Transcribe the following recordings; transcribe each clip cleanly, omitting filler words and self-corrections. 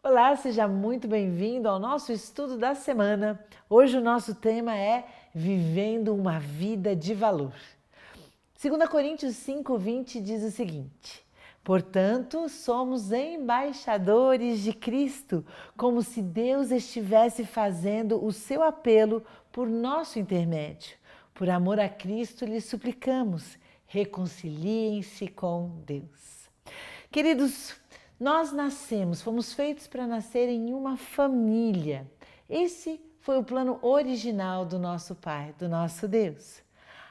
Olá, seja muito bem-vindo ao nosso estudo da semana. Hoje o nosso tema é Vivendo uma Vida de Valor. 2 Coríntios 5:20 diz o seguinte: Portanto, somos embaixadores de Cristo, como se Deus estivesse fazendo o seu apelo por nosso intermédio. Por amor a Cristo, lhe suplicamos, reconciliem-se com Deus. Queridos, nós fomos feitos para nascer em uma família. Esse foi o plano original do nosso Pai, do nosso Deus.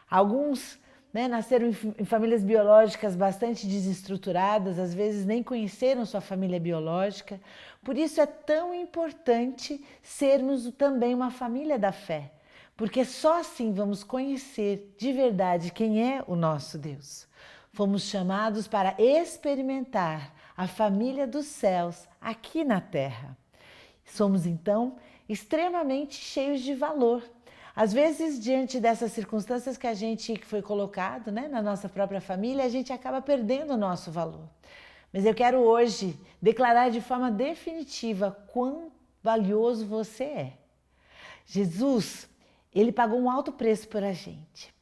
Alguns nasceram em famílias biológicas bastante desestruturadas, às vezes nem conheceram sua família biológica. Por isso é tão importante sermos também uma família da fé, porque só assim vamos conhecer de verdade quem é o nosso Deus. Fomos chamados para experimentar a família dos céus aqui na terra. Somos então extremamente cheios de valor. Às vezes, diante dessas circunstâncias que foi colocado, na nossa própria família, a gente acaba perdendo o nosso valor. Mas eu quero hoje declarar de forma definitiva quão valioso você é. Jesus, ele pagou um alto preço por a gente.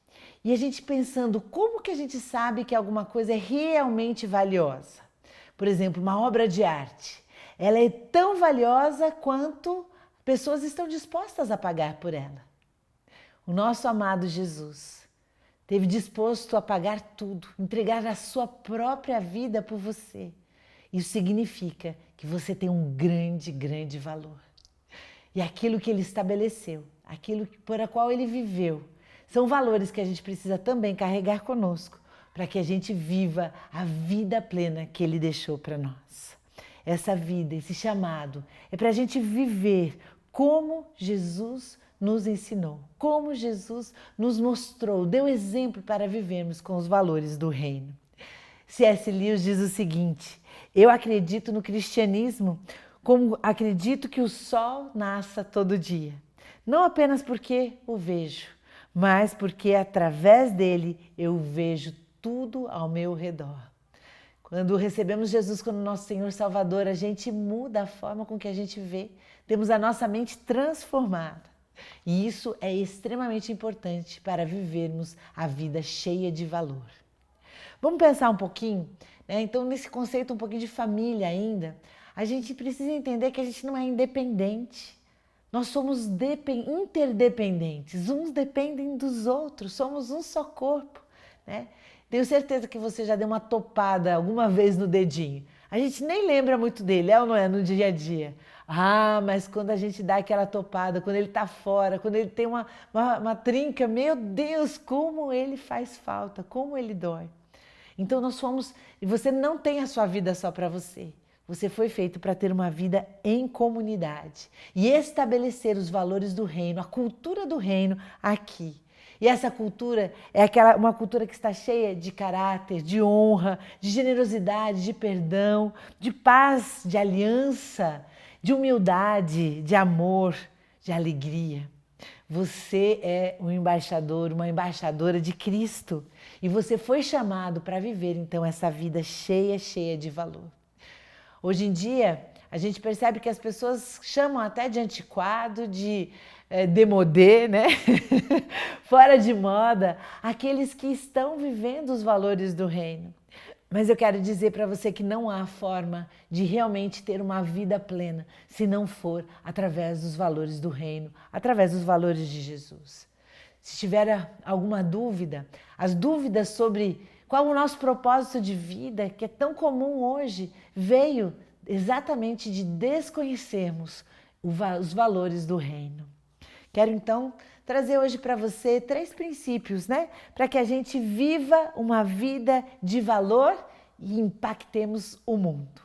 E a gente pensando, como que a gente sabe que alguma coisa é realmente valiosa? Por exemplo, uma obra de arte. Ela é tão valiosa quanto pessoas estão dispostas a pagar por ela. O nosso amado Jesus esteve disposto a pagar tudo, entregar a sua própria vida por você. Isso significa que você tem um grande, grande valor. E aquilo que ele estabeleceu, aquilo por a qual ele viveu, são valores que a gente precisa também carregar conosco para que a gente viva a vida plena que ele deixou para nós. Essa vida, esse chamado, é para a gente viver como Jesus nos ensinou, como Jesus nos mostrou, deu exemplo para vivermos com os valores do reino. C.S. Lewis diz o seguinte: eu acredito no cristianismo como acredito que o sol nasça todo dia, não apenas porque o vejo, mas porque através dele eu vejo tudo ao meu redor. Quando recebemos Jesus como nosso Senhor Salvador, a gente muda a forma com que a gente vê, temos a nossa mente transformada. E isso é extremamente importante para vivermos a vida cheia de valor. Vamos pensar um pouquinho, Então, nesse conceito um pouquinho de família ainda, a gente precisa entender que a gente não é independente. Nós somos interdependentes, uns dependem dos outros, somos um só corpo, Tenho certeza que você já deu uma topada alguma vez no dedinho. A gente nem lembra muito dele, é ou não é, no dia a dia? Mas quando a gente dá aquela topada, quando ele está fora, quando ele tem uma trinca, meu Deus, como ele faz falta, como ele dói. Então e você não tem a sua vida só para você. Você foi feito para ter uma vida em comunidade e estabelecer os valores do reino, a cultura do reino aqui. E essa cultura é uma cultura que está cheia de caráter, de honra, de generosidade, de perdão, de paz, de aliança, de humildade, de amor, de alegria. Você é um embaixador, uma embaixadora de Cristo e você foi chamado para viver então essa vida cheia, cheia de valor. Hoje em dia, a gente percebe que as pessoas chamam até de antiquado, de demodê, fora de moda, aqueles que estão vivendo os valores do reino. Mas eu quero dizer para você que não há forma de realmente ter uma vida plena se não for através dos valores do reino, através dos valores de Jesus. Se tiver alguma dúvida, as dúvidas sobre qual o nosso propósito de vida, que é tão comum hoje, veio exatamente de desconhecermos os valores do reino. Quero então trazer hoje para você 3 princípios, para que a gente viva uma vida de valor e impactemos o mundo.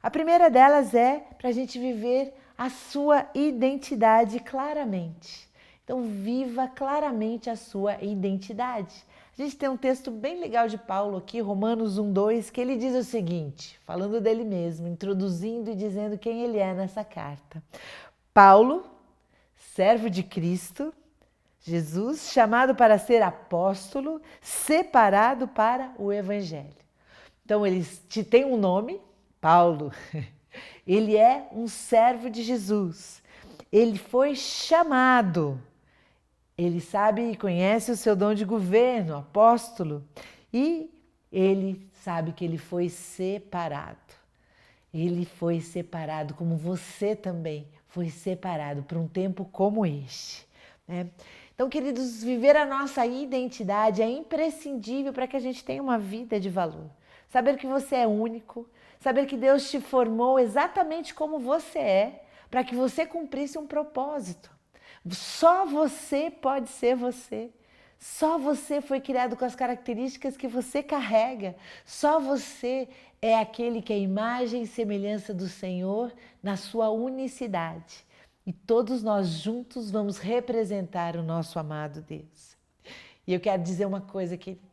A primeira delas é para a gente viver a sua identidade claramente. Então, viva claramente a sua identidade. A gente tem um texto bem legal de Paulo aqui, Romanos 1:2, que ele diz o seguinte, falando dele mesmo, introduzindo e dizendo quem ele é nessa carta. Paulo, servo de Cristo, Jesus, chamado para ser apóstolo, separado para o Evangelho. Então, ele tem um nome, Paulo, Ele é um servo de Jesus. Ele foi chamado. Ele sabe e conhece o seu dom de governo, apóstolo. E ele sabe que ele foi separado. Ele foi separado, como você também foi separado para um tempo como este, né? Então, queridos, viver a nossa identidade é imprescindível para que a gente tenha uma vida de valor. Saber que você é único, saber que Deus te formou exatamente como você é, para que você cumprisse um propósito. Só você pode ser você. Só você foi criado com as características que você carrega. Só você é aquele que é a imagem e semelhança do Senhor na sua unicidade. E todos nós juntos vamos representar o nosso amado Deus. E eu quero dizer uma coisa, querido.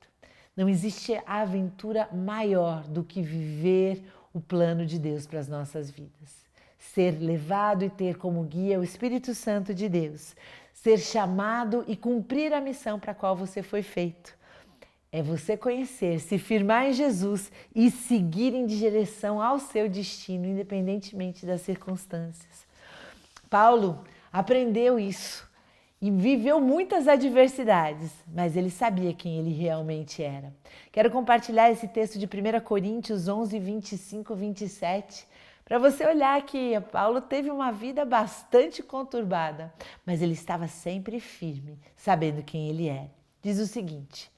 Não existe aventura maior do que viver o plano de Deus para as nossas vidas. Ser levado e ter como guia o Espírito Santo de Deus. Ser chamado e cumprir a missão para a qual você foi feito. É você conhecer, se firmar em Jesus e seguir em direção ao seu destino, independentemente das circunstâncias. Paulo aprendeu isso e viveu muitas adversidades, mas ele sabia quem ele realmente era. Quero compartilhar esse texto de 1 Coríntios 11, 25, 27, para você olhar que Paulo teve uma vida bastante conturbada, mas ele estava sempre firme, sabendo quem ele é. Diz o seguinte: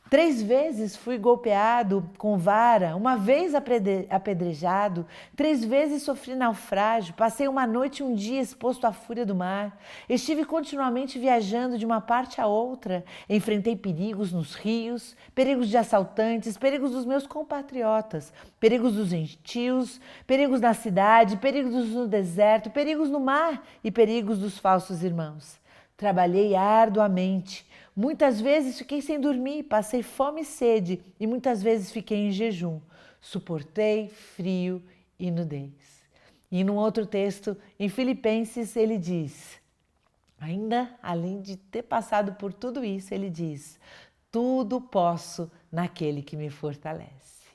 3 vezes fui golpeado com vara, uma vez apedrejado, 3 vezes sofri naufrágio, passei uma noite e um dia exposto à fúria do mar. Estive continuamente viajando de uma parte a outra, enfrentei perigos nos rios, perigos de assaltantes, perigos dos meus compatriotas, perigos dos gentios, perigos na cidade, perigos no deserto, perigos no mar e perigos dos falsos irmãos. Trabalhei arduamente. Muitas vezes fiquei sem dormir, passei fome e sede e muitas vezes fiquei em jejum. Suportei frio e nudez. E num outro texto, em Filipenses, ele diz, ainda além de ter passado por tudo isso, ele diz, tudo posso naquele que me fortalece.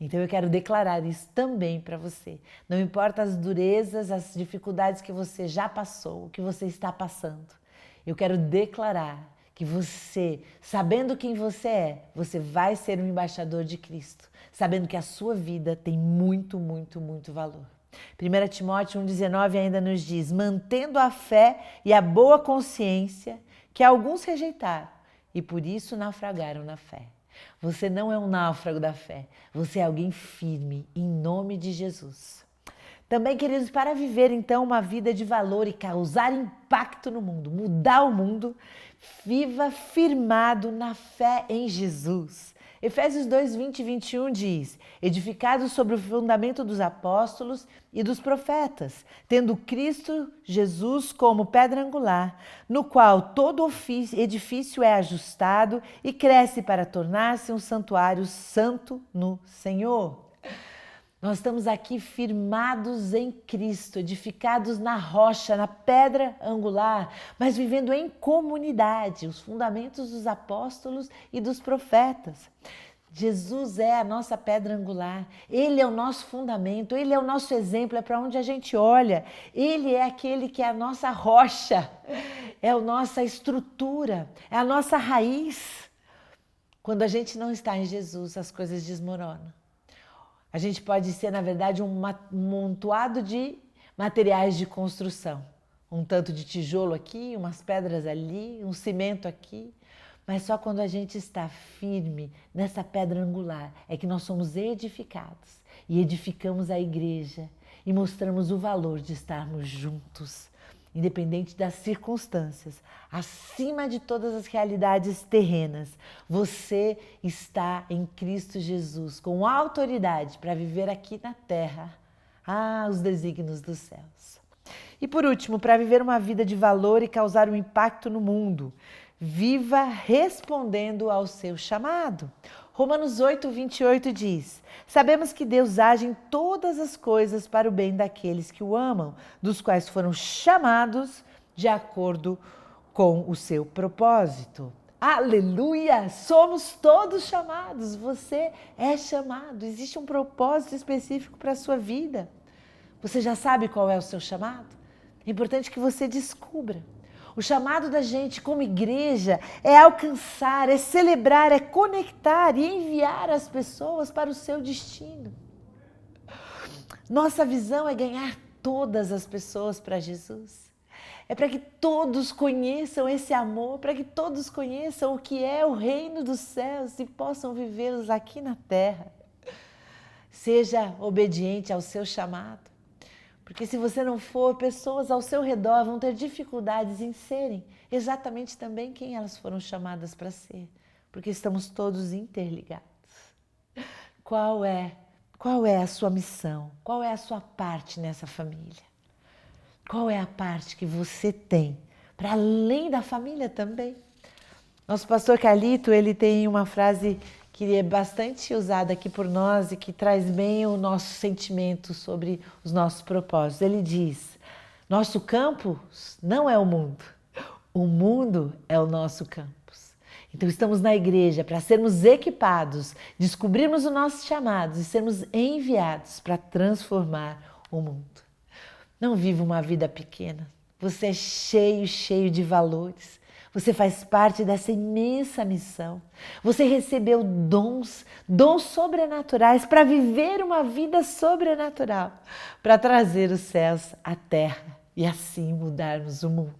Então eu quero declarar isso também para você. Não importa as durezas, as dificuldades que você já passou, o que você está passando. Eu quero declarar que você, sabendo quem você vai ser um embaixador de Cristo, sabendo que a sua vida tem muito, muito, muito valor. 1 Timóteo 1,19 ainda nos diz, mantendo a fé e a boa consciência que alguns rejeitaram e por isso naufragaram na fé. Você não é um náufrago da fé, você é alguém firme, em nome de Jesus. Também, queridos, para viver então uma vida de valor e causar impacto no mundo, mudar o mundo, viva firmado na fé em Jesus. Efésios 2, 20 e 21 diz, edificados sobre o fundamento dos apóstolos e dos profetas, tendo Cristo Jesus como pedra angular, no qual todo edifício é ajustado e cresce para tornar-se um santuário santo no Senhor. Nós estamos aqui firmados em Cristo, edificados na rocha, na pedra angular, mas vivendo em comunidade, os fundamentos dos apóstolos e dos profetas. Jesus é a nossa pedra angular, Ele é o nosso fundamento, Ele é o nosso exemplo, é para onde a gente olha. Ele é aquele que é a nossa rocha, é a nossa estrutura, é a nossa raiz. Quando a gente não está em Jesus, as coisas desmoronam. A gente pode ser, na verdade, um montoado de materiais de construção. Um tanto de tijolo aqui, umas pedras ali, um cimento aqui. Mas só quando a gente está firme nessa pedra angular é que nós somos edificados. E edificamos a igreja e mostramos o valor de estarmos juntos. Independente das circunstâncias, acima de todas as realidades terrenas, você está em Cristo Jesus com autoridade para viver aqui na terra os desígnios dos céus. E por último, para viver uma vida de valor e causar um impacto no mundo, viva respondendo ao seu chamado. Romanos 8, 28 diz, sabemos que Deus age em todas as coisas para o bem daqueles que o amam, dos quais foram chamados de acordo com o seu propósito. Aleluia! Somos todos chamados, você é chamado, existe um propósito específico para a sua vida. Você já sabe qual é o seu chamado? É importante que você descubra. O chamado da gente como igreja é alcançar, é celebrar, é conectar e enviar as pessoas para o seu destino. Nossa visão é ganhar todas as pessoas para Jesus. É para que todos conheçam esse amor, para que todos conheçam o que é o reino dos céus e possam vivê-los aqui na terra. Seja obediente ao seu chamado, porque se você não for, pessoas ao seu redor vão ter dificuldades em serem exatamente também quem elas foram chamadas para ser, porque estamos todos interligados. Qual é a sua missão? Qual é a sua parte nessa família? Qual é a parte que você tem para além da família também? Nosso pastor Carlito, ele tem uma frase que é bastante usada aqui por nós e que traz bem o nosso sentimento sobre os nossos propósitos. Ele diz: nosso campus não é o mundo é o nosso campus. Então estamos na igreja para sermos equipados, descobrirmos os nossos chamados e sermos enviados para transformar o mundo. Não viva uma vida pequena. Você é cheio de valores. Você faz parte dessa imensa missão. Você recebeu dons sobrenaturais para viver uma vida sobrenatural, para trazer os céus à terra e assim mudarmos o mundo.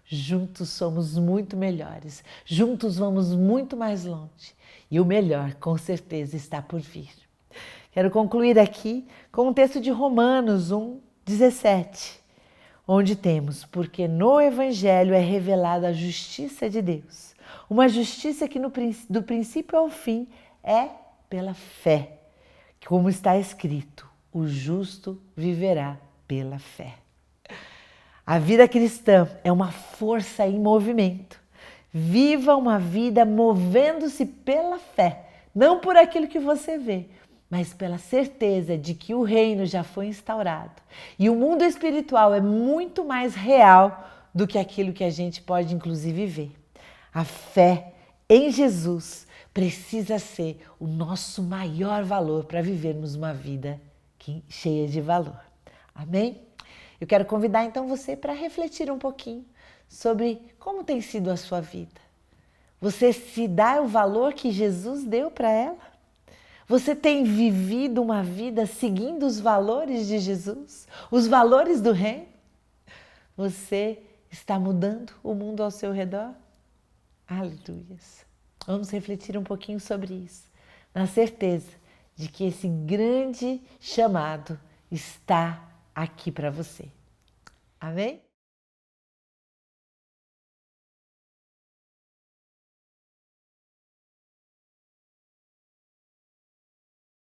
Juntos somos muito melhores. Juntos vamos muito mais longe. E o melhor, com certeza, está por vir. Quero concluir aqui com um texto de Romanos 1:17, onde temos: porque no Evangelho é revelada a justiça de Deus, uma justiça que do princípio ao fim é pela fé, como está escrito: o justo viverá pela fé. A vida cristã é uma força em movimento. Viva uma vida movendo-se pela fé, não por aquilo que você vê, mas pela certeza de que o reino já foi instaurado. E o mundo espiritual é muito mais real do que aquilo que a gente pode inclusive ver. A fé em Jesus precisa ser o nosso maior valor para vivermos uma vida cheia de valor. Amém? Eu quero convidar então você para refletir um pouquinho sobre como tem sido a sua vida. Você se dá o valor que Jesus deu para ela? Você tem vivido uma vida seguindo os valores de Jesus? Os valores do reino? Você está mudando o mundo ao seu redor? Aleluias! Vamos refletir um pouquinho sobre isso, na certeza de que esse grande chamado está aqui para você. Amém?